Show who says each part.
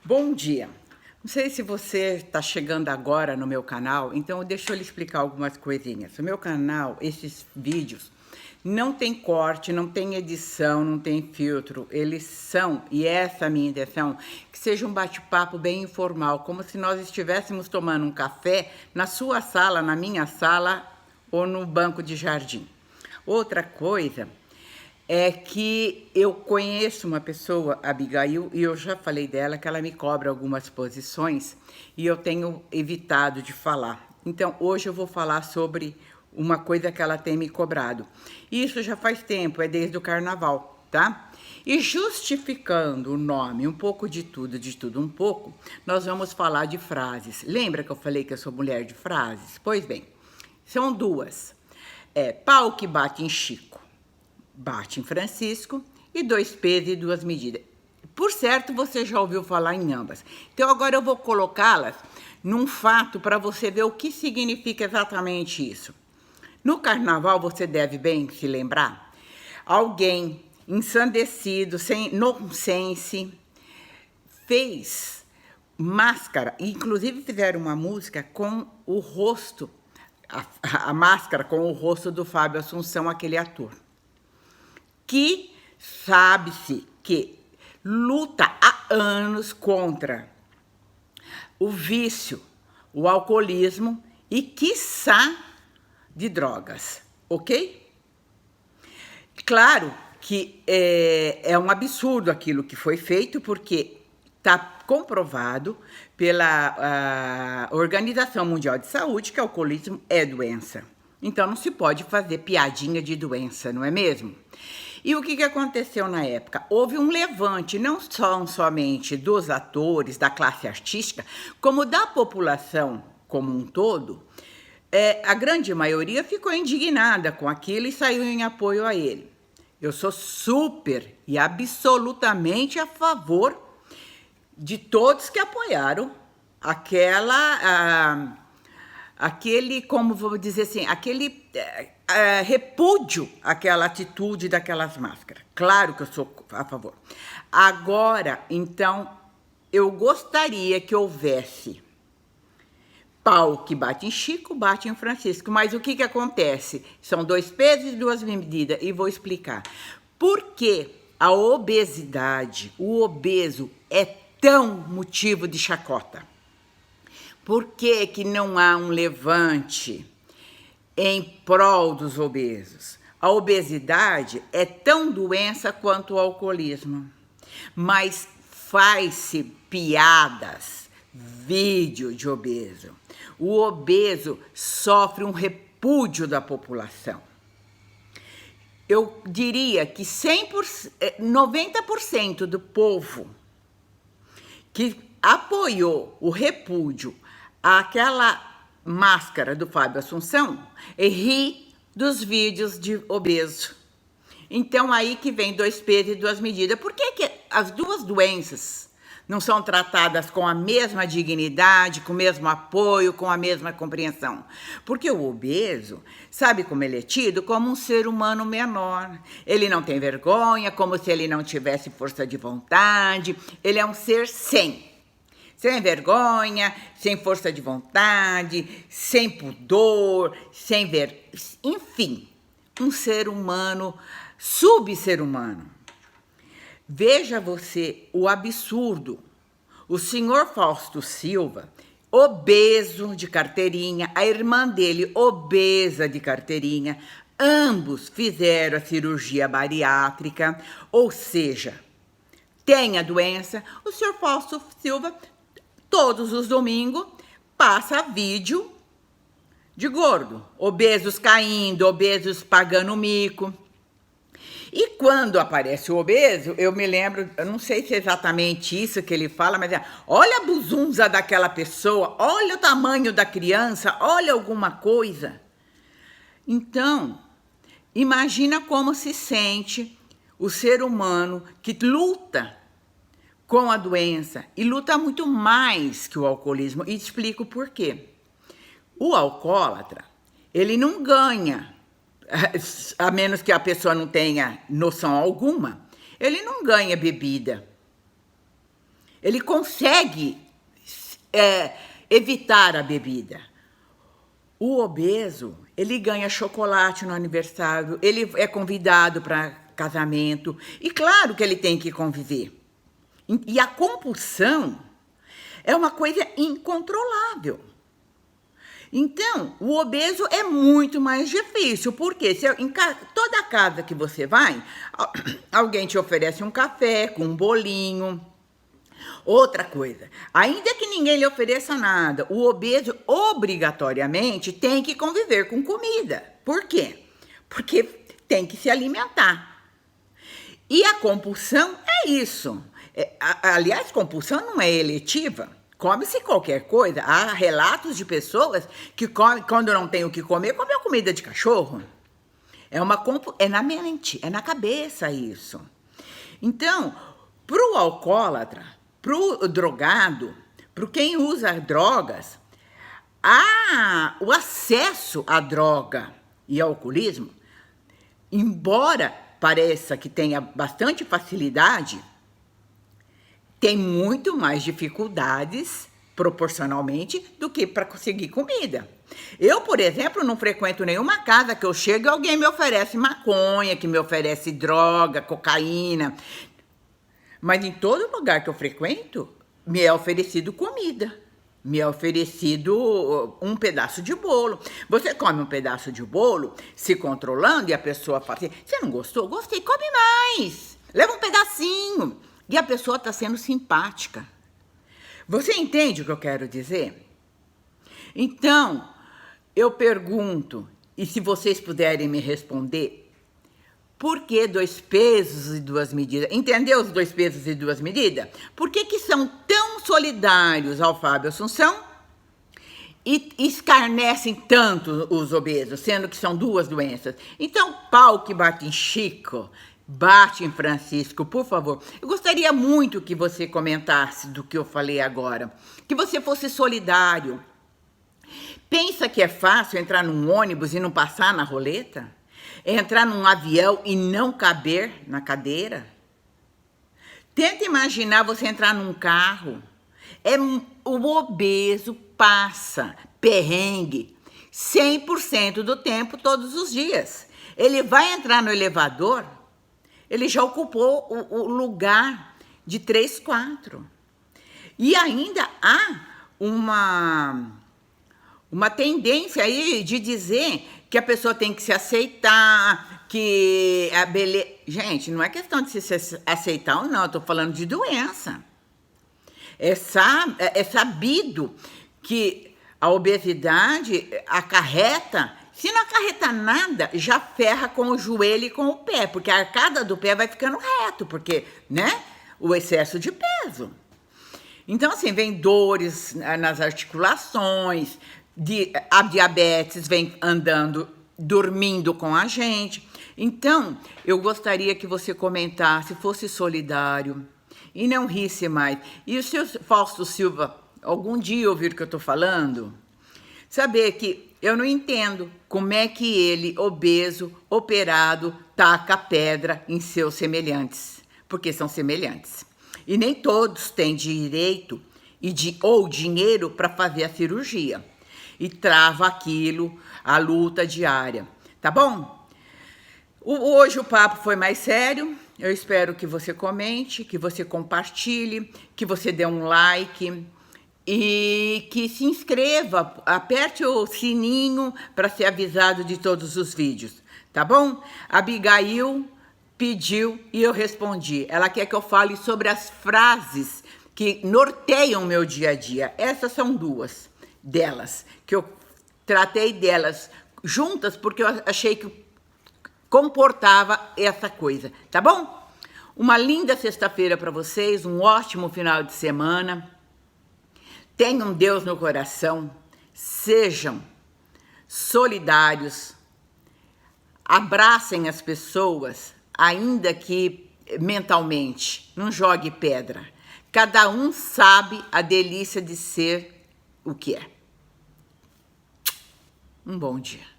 Speaker 1: Bom dia. Não sei se você está chegando agora no meu canal, então deixa eu lhe explicar algumas coisinhas. O meu canal, esses vídeos, não tem corte, não tem edição, não tem filtro. Eles são, e essa é a minha intenção, que seja um bate-papo bem informal, como se nós estivéssemos tomando um café na sua sala, na minha sala ou no banco de jardim. Outra coisa é que eu conheço uma pessoa, a Abigail, e eu já falei dela, que ela me cobra algumas posições e eu tenho evitado de falar. Então, hoje eu vou falar sobre uma coisa que ela tem me cobrado. Isso já faz tempo, é desde o carnaval, tá? E justificando o nome, um pouco de tudo um pouco, nós vamos falar de frases. Lembra que eu falei que eu sou mulher de frases? Pois bem, são duas. Pau que bate em Chico, bate em Francisco, e 2 pesos e 2 medidas. Por certo, você já ouviu falar em ambas. Então, agora eu vou colocá-las num fato para você ver o que significa exatamente isso. No carnaval, você deve bem se lembrar, alguém ensandecido, sem nonsense, fez máscara, inclusive fizeram uma música com o rosto, a máscara com o rosto do Fábio Assunção, aquele ator, que sabe-se que luta há anos contra o vício, o alcoolismo e, quiçá, de drogas, ok? Claro que é um absurdo aquilo que foi feito, porque está comprovado pela Organização Mundial de Saúde que o alcoolismo é doença. Então não se pode fazer piadinha de doença, não é mesmo? E o que aconteceu na época? Houve um levante, não somente dos atores, da classe artística, como da população como um todo. A grande maioria ficou indignada com aquilo e saiu em apoio a ele. Eu sou super e absolutamente a favor de todos que apoiaram aquele, como vou dizer assim, aquele repúdio àquela atitude daquelas máscaras. Claro que eu sou a favor. Agora, então, eu gostaria que houvesse pau que bate em Chico, bate em Francisco. Mas o que acontece? São 2 pesos e 2 medidas, e vou explicar. Por que a obesidade, o obeso, é tão motivo de chacota? Por que não há um levante em prol dos obesos? A obesidade é tão doença quanto o alcoolismo, mas faz-se piadas, vídeo de obeso. O obeso sofre um repúdio da população. Eu diria que 90% do povo que apoiou o repúdio àquela máscara do Fábio Assunção ri dos vídeos de obeso. Então, aí que vem 2 pesos e 2 medidas. Por que as duas doenças não são tratadas com a mesma dignidade, com o mesmo apoio, com a mesma compreensão? Porque o obeso, sabe como ele é tido? Como um ser humano menor. Ele não tem vergonha, como se ele não tivesse força de vontade. Ele é um ser sem vergonha, sem força de vontade, sem pudor, enfim, um ser humano, subser humano. Veja você o absurdo. O senhor Fausto Silva, obeso de carteirinha, a irmã dele, obesa de carteirinha, ambos fizeram a cirurgia bariátrica, ou seja, tem a doença. O senhor Fausto Silva, todos os domingos, passa vídeo de gordo, obesos caindo, obesos pagando mico. E quando aparece o obeso, eu me lembro, eu não sei se é exatamente isso que ele fala, mas olha a buzunza daquela pessoa, olha o tamanho da criança, olha alguma coisa. Então, imagina como se sente o ser humano que luta com a doença e luta muito mais que o alcoolismo. E explico por quê. O alcoólatra, ele não ganha, a menos que a pessoa não tenha noção alguma, ele não ganha bebida. Ele consegue evitar a bebida. O obeso, ele ganha chocolate no aniversário, ele é convidado para casamento, e claro que ele tem que conviver. E a compulsão é uma coisa incontrolável. Então, o obeso é muito mais difícil, porque toda casa que você vai, alguém te oferece um café com um bolinho. Outra coisa, ainda que ninguém lhe ofereça nada, o obeso obrigatoriamente tem que conviver com comida. Por quê? Porque tem que se alimentar. E a compulsão é isso. Aliás, compulsão não é eletiva. Come-se qualquer coisa. Há relatos de pessoas que quando não tem o que comer, comem comida de cachorro. É na mente, é na cabeça isso. Então, para o alcoólatra, para o drogado, para quem usa drogas, o acesso à droga e ao alcoolismo, embora pareça que tenha bastante facilidade, tem muito mais dificuldades proporcionalmente do que para conseguir comida. Eu, por exemplo, não frequento nenhuma casa que eu chego e alguém me oferece maconha, que me oferece droga, cocaína. Mas em todo lugar que eu frequento, me é oferecido comida. Me é oferecido um pedaço de bolo. Você come um pedaço de bolo, se controlando, e a pessoa fala assim, você não gostou? Gostei, come mais. Leva um pedacinho. E a pessoa está sendo simpática. Você entende o que eu quero dizer? Então, eu pergunto, e se vocês puderem me responder, por que 2 pesos e 2 medidas? Entendeu os 2 pesos e 2 medidas? Por que são tão solidários ao Fábio Assunção e escarnecem tanto os obesos, sendo que são 2 doenças? Então, pau que bate em Chico, bate em Francisco, por favor. Eu gostaria muito que você comentasse do que eu falei agora, que você fosse solidário. Pensa que é fácil entrar num ônibus e não passar na roleta? Entrar num avião e não caber na cadeira? Tenta imaginar você entrar num carro. O obeso passa perrengue 100% do tempo, todos os dias. Ele vai entrar no elevador, ele já ocupou o lugar de 3, 4. E ainda há uma tendência aí de dizer que a pessoa tem que se aceitar, que a beleza... Gente, não é questão de se aceitar ou não, eu tô falando de doença. É sabido que a obesidade acarreta, se não acarreta nada, já ferra com o joelho e com o pé, porque a arcada do pé vai ficando reto, porque, né, o excesso de peso. Então, assim, vem dores nas articulações, a diabetes vem dormindo com a gente. Então, eu gostaria que você comentasse, fosse solidário e não risse mais. E o seu Fausto Silva, algum dia ouvir o que eu estou falando? Saber que eu não entendo como é que ele, obeso, operado, taca pedra em seus semelhantes, porque são semelhantes. E nem todos têm direito ou dinheiro para fazer a cirurgia. E trava aquilo, a luta diária. Tá bom? Hoje o papo foi mais sério. Eu espero que você comente, que você compartilhe, que você dê um like e que se inscreva, aperte o sininho para ser avisado de todos os vídeos. Tá bom? A Abigail pediu e eu respondi. Ela quer que eu fale sobre as frases que norteiam o meu dia a dia. Essas são 2 delas, que eu tratei delas juntas porque eu achei que comportava essa coisa, tá bom? Uma linda sexta-feira para vocês, um ótimo final de semana. Tenham Deus no coração, sejam solidários, abracem as pessoas, ainda que mentalmente, não jogue pedra. Cada um sabe a delícia de ser o que é. Um bom dia.